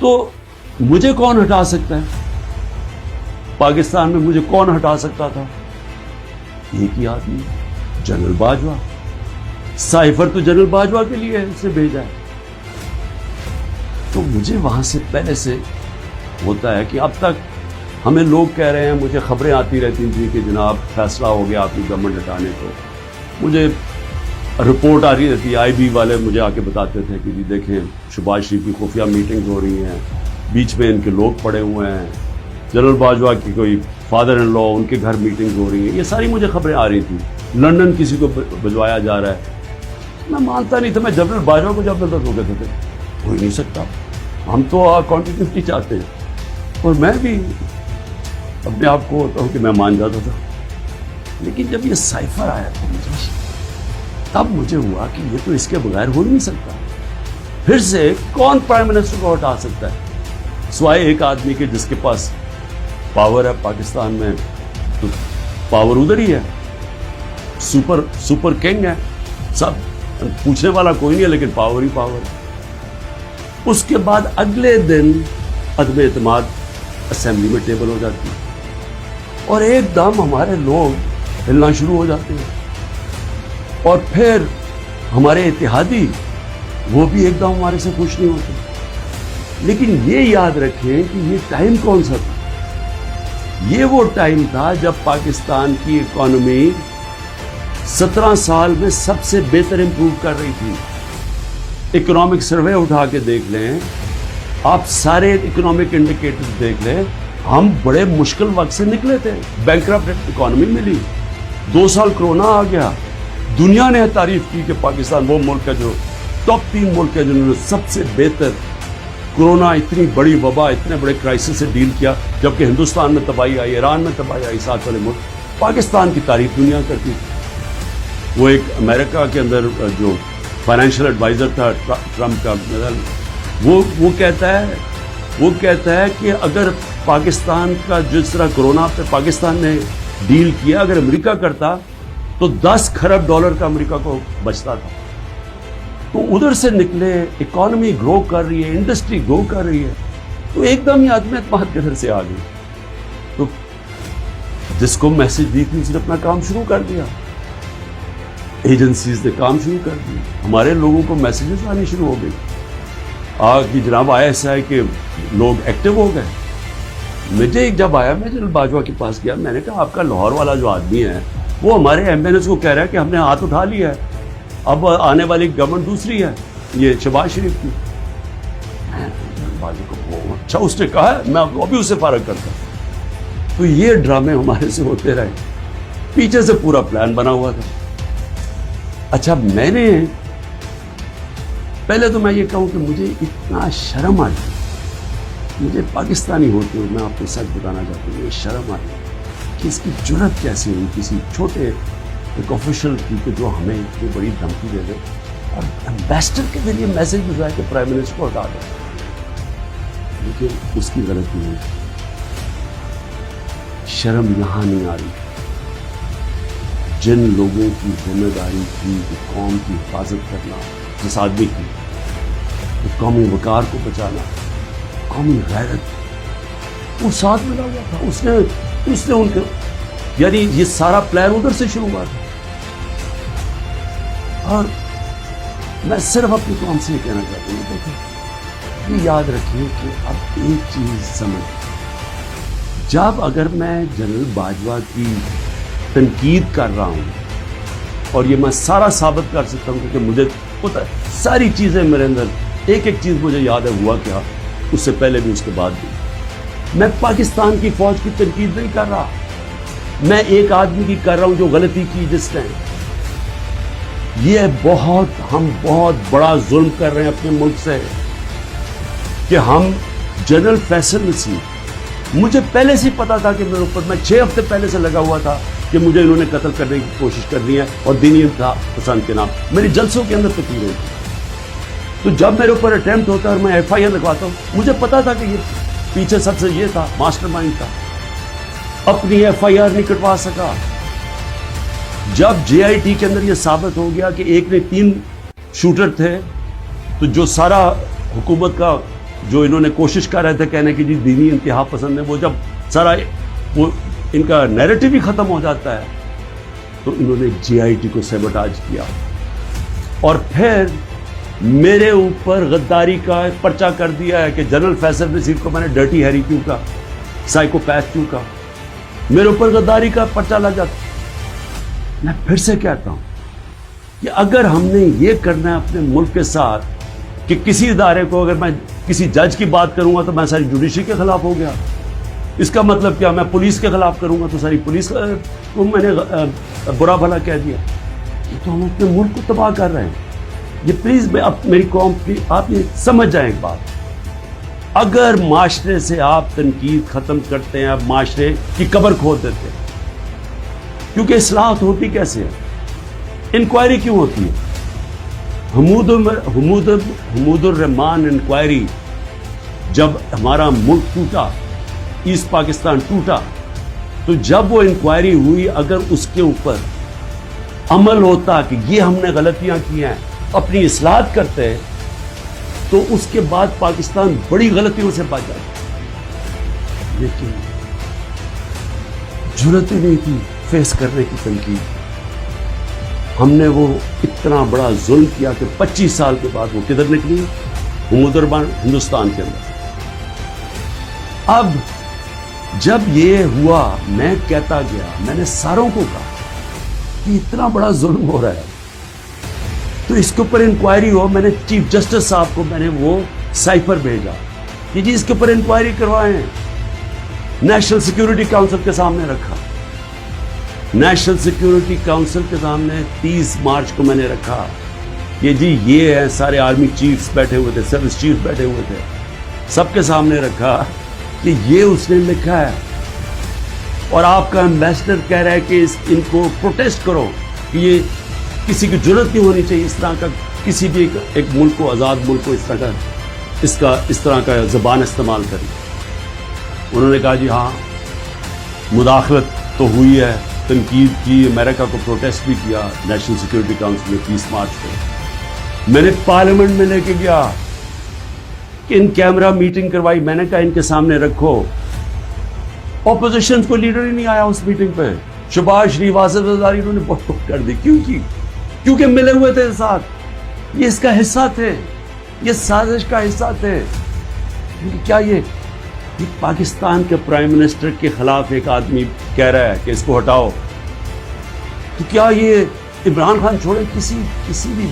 تو مجھے کون ہٹا سکتا ہے؟ پاکستان میں مجھے کون ہٹا سکتا تھا؟ ایک ہی آدمی، جنرل باجوہ. سائفر تو جنرل باجوہ کے لیے اسے بھیجا ہے. تو مجھے وہاں سے پہلے سے ہوتا ہے کہ اب تک ہمیں لوگ کہہ رہے ہیں، مجھے خبریں آتی رہتی تھیں کہ جناب فیصلہ ہو گیا آپ کی گورنمنٹ ہٹانے کو. مجھے رپورٹ آ رہی رہتی، آئی بی والے مجھے آ کے بتاتے تھے کہ جی دیکھیں شہباز شریف کی خفیہ میٹنگ ہو رہی ہیں، بیچ میں ان کے لوگ پڑے ہوئے ہیں، جنرل باجوہ کی کوئی فادر ان لا ان کے گھر میٹنگ ہو رہی ہیں. یہ ساری مجھے خبریں آ رہی تھیں. لندن کسی کو بھجوایا جا رہا ہے. میں مانتا نہیں تھا. میں جنرل باجوہ کو جب تک ہو گئے تھے ہو ہی نہیں سکتا. ہم تو کنٹینیوٹی چاہتے ہیں، اور میں بھی اپنے آپ کو ہوتا ہوں کہ میں مان جاتا تھا. لیکن جب یہ سائفر آیا تو تب مجھے ہوا کہ یہ تو اس کے بغیر ہو ہی نہیں سکتا. پھر سے کون پرائم منسٹر کو ہٹا سکتا ہے سوائے ایک آدمی کے جس کے پاس پاور ہے پاکستان میں. تو پاور ادھر ہی ہے، سپر کنگ ہے. سب پوچھنے والا کوئی نہیں ہے، لیکن پاور ہی پاور ہے. اس کے بعد اگلے دن عدم اعتماد اسمبلی میں ٹیبل ہو جاتی ہے، اور ایک دم ہمارے لوگ ہلنا شروع ہو جاتے ہیں. اور پھر ہمارے اتحادی وہ بھی ایک دم ہمارے سے خوش نہیں ہوتے. لیکن یہ یاد رکھیں کہ یہ ٹائم کون سا تھا؟ یہ وہ ٹائم تھا جب پاکستان کی اکانومی 17 سال میں سب سے بہتر امپروو کر رہی تھی. اکنامک سروے اٹھا کے دیکھ لیں آپ، سارے اکنامک انڈیکیٹر دیکھ لیں، ہم بڑے مشکل وقت سے نکلے تھے. بینکرپٹ اکانومی ملی، 2 سال کرونا آ گیا. دنیا نے تعریف کی کہ پاکستان وہ ملک ہے جو ٹاپ 3 ملک ہے جنہوں نے سب سے بہتر کرونا، اتنی بڑی وبا، اتنے بڑے کرائسس سے ڈیل کیا. جبکہ ہندوستان میں تباہی آئی، ایران میں تباہی آئی، ساتھ والے ملک. پاکستان کی تعریف دنیا کرتی تھی. وہ ایک امریکہ کے اندر جو فائنینشیل ایڈوائزر تھا ٹرمپ کا، وہ کہتا ہے کہ اگر پاکستان کا جس طرح کرونا پہ پاکستان نے ڈیل کیا، اگر امریکہ کرتا تو 10 کھرب ڈالر کا امریکہ کو بچتا تھا. تو ادھر سے نکلے، اکانومی گرو کر رہی ہے، انڈسٹری گرو کر رہی ہے. تو ایک دم یہ عدم اعتماد کدھر سے آ گئی؟ تو جس کو میسج دی تھی اس نے اپنا کام شروع کر دیا. ایجنسیز نے کام شروع کر دی. ہمارے لوگوں کو میسیجز آنی شروع ہو گئی کہ جناب ISI کے لوگ ایکٹیو ہو گئے. مجھے جب آیا، میں جنرل باجوہ کے پاس گیا، میں نے کہا آپ کا لاہور والا جو آدمی ہے وہ ہمارے ایمبینس کو کہہ رہا ہے کہ ہم نے ہاتھ اٹھا لیا ہے، اب آنے والی گورنمنٹ دوسری ہے، یہ شہباز شریف کی. جنرل باجوہ کو اچھا اس نے کہا ہے، میں ابھی اسے فارغ کرتا ہوں. تو یہ ڈرامے ہمارے سے ہوتے رہے. پیچھے سے پورا پلان بنا ہوا تھا. اچھا میں نے پہلے تو میں یہ کہوں کہ مجھے اتنا شرم آئی، مجھے پاکستانی ہوتے ہوئے میں آپ کو سچ بتانا چاہتا ہوں، یہ شرم آئی کہ اس کی جرأت کیسے ہوئی کسی چھوٹے ایک آفیشل کی کہ جو ہمیں اتنی بڑی دھمکی دے دے اور ایمبیسڈر کے ذریعے میسج بھجوائے کہ پرائم منسٹر کو ہٹا دے. لیکن اس کی غلطی ہوئی. شرم یہاں نہیں آ رہی. جن لوگوں کی ذمہ داری تھی کہ قوم کی حفاظت کرنا، جس آدمی کی قومی وقار کو بچانا، قومی غیرت، وہ ساتھ ملا ہوا تھا. اس نے ان کے، یعنی یہ سارا پلان ادھر سے شروع ہوا تھا. اور میں صرف اپنی قوم سے یہ کہنا چاہتا ہوں، دیکھیں یہ یاد رکھیں کہ اب ایک چیز سمجھ، جب اگر میں جنرل باجوہ کی تنقید کر رہا ہوں اور یہ میں سارا ثابت کر سکتا ہوں کیونکہ مجھے پتہ ہے ساری چیزیں میرے اندر، ایک چیز مجھے یاد ہے ہوا کیا اس سے پہلے بھی اس کے بعد بھی. میں پاکستان کی فوج کی تنقید نہیں کر رہا، میں ایک آدمی کی کر رہا ہوں جو غلطی کی جس نے. ہم بہت بڑا ظلم کر رہے ہیں اپنے ملک سے کہ ہم جنرل فیصل نصیر، مجھے پہلے سے پتا تھا کہ میرے اوپر، میں 6 ہفتے پہلے سے لگا ہوا تھا کہ مجھے انہوں نے قتل کرنے کی کوشش کرنی ہے اور دینی انتہا پسند کے نام میری جلسوں کے اندر تقریر ہوتی. تو جب میرے اوپر اٹیمپٹ ہوتا ہے اور میں FIR لگواتا ہوں، مجھے پتا تھا کہ یہ پیچھے سب سے یہ تھا، ماسٹر مائنڈ تھا. اپنی FIR نہیں کٹوا سکا. جب JIT کے اندر یہ ثابت ہو گیا کہ ایک نے 3 شوٹر تھے، تو جو سارا حکومت کا جو انہوں نے کوشش کر رہے تھے کہنے کی جی دینی انتہا پسند ہے، وہ جب سارا وہ ان کا نیریٹو ہی ختم ہو جاتا ہے تو انہوں نے جے آئی ٹی کو سیبوٹاج کیا اور پھر میرے اوپر غداری کا پرچہ کر دیا ہے کہ جنرل فیصل نصیر کو میں نے ڈرٹی ہیری کیوں کہا، سائیکوپیتھ کیوں کہا، میرے اوپر غداری کا پرچہ لگ جاتا۔ میں پھر سے کہتا ہوں کہ اگر ہم نے یہ کرنا ہے اپنے ملک کے ساتھ کہ کسی ادارے کو اگر میں کسی جج کی بات کروں گا تو میں ساری جوڈیشری کے خلاف ہو گیا، اس کا مطلب کیا، میں پولیس کے خلاف کروں گا تو ساری پولیس کو میں نے برا بھلا کہہ دیا، تو ہم اپنے ملک کو تباہ کر رہے ہیں۔ یہ پلیز میری قوم کی آپ یہ سمجھ جائیں ایک بات، اگر معاشرے سے آپ تنقید ختم کرتے ہیں، آپ معاشرے کی قبر کھود دیتے ہیں، کیونکہ اصلاحات ہوتی کیسے ہے، انکوائری کیوں ہوتی ہے؟ حمود الرحمان انکوائری جب ہمارا ملک ٹوٹا، ایسٹ پاکستان ٹوٹا، تو جب وہ انکوائری ہوئی اگر اس کے اوپر عمل ہوتا کہ یہ ہم نے غلطیاں کی ہیں، اپنی اصلاحات کرتے ہیں، تو اس کے بعد پاکستان بڑی غلطیوں سے بچ جاتا، لیکن جرأت ہی نہیں تھی فیس کرنے کی تنقید۔ ہم نے وہ اتنا بڑا ظلم کیا کہ 25 سال کے بعد وہ کدھر نکلی؟ حمود الرحمان ہندوستان کے اندر۔ اب جب یہ ہوا میں کہتا گیا، میں نے ساروں کو کہا کہ اتنا بڑا ظلم ہو رہا ہے تو اس کے اوپر انکوائری ہو۔ میں نے چیف جسٹس صاحب کو میں نے وہ سائفر بھیجا کہ جی اس کے اوپر انکوائری کروائیں، نیشنل سیکیورٹی کاؤنسل کے سامنے رکھا، نیشنل سیکیورٹی کاؤنسل کے سامنے 30 مارچ کو میں نے رکھا کہ جی یہ ہے، سارے آرمی چیفز بیٹھے ہوئے تھے، سروس چیف بیٹھے ہوئے تھے، سب کے سامنے رکھا کہ یہ اس نے لکھا ہے اور آپ کا ایمبیسڈر کہہ رہا ہے کہ ان کو پروٹیسٹ کرو کہ یہ کسی کی جرأت نہیں ہونی چاہیے اس طرح کا، کسی بھی ایک ملک کو، آزاد ملک کو اس طرح کا زبان استعمال کریں۔ انہوں نے کہا جی ہاں مداخلت تو ہوئی ہے، تنقید کی، امریکہ کو پروٹیسٹ بھی کیا نیشنل سیکیورٹی کاؤنسل میں 30 مارچ کو۔ میں نے پارلیمنٹ میں لے کے گیا کہ ان کیمرہ میٹنگ کروائی، میں نے کہا ان کے سامنے رکھو، اپوزیشن کو لیڈر ہی نہیں آیا اس میٹنگ پہ، شہباز شریف، آصف زرداری، انہوں نے بہت کر دی۔ کیوں کی؟ کیونکہ ملے ہوئے تھے ساتھ، یہ اس کا حصہ تھے، یہ سازش کا حصہ تھے۔ کیا یہ پاکستان کے پرائم منسٹر کے خلاف ایک آدمی کہہ رہا ہے کہ اس کو ہٹاؤ، تو کیا یہ عمران خان چھوڑے کسی بھی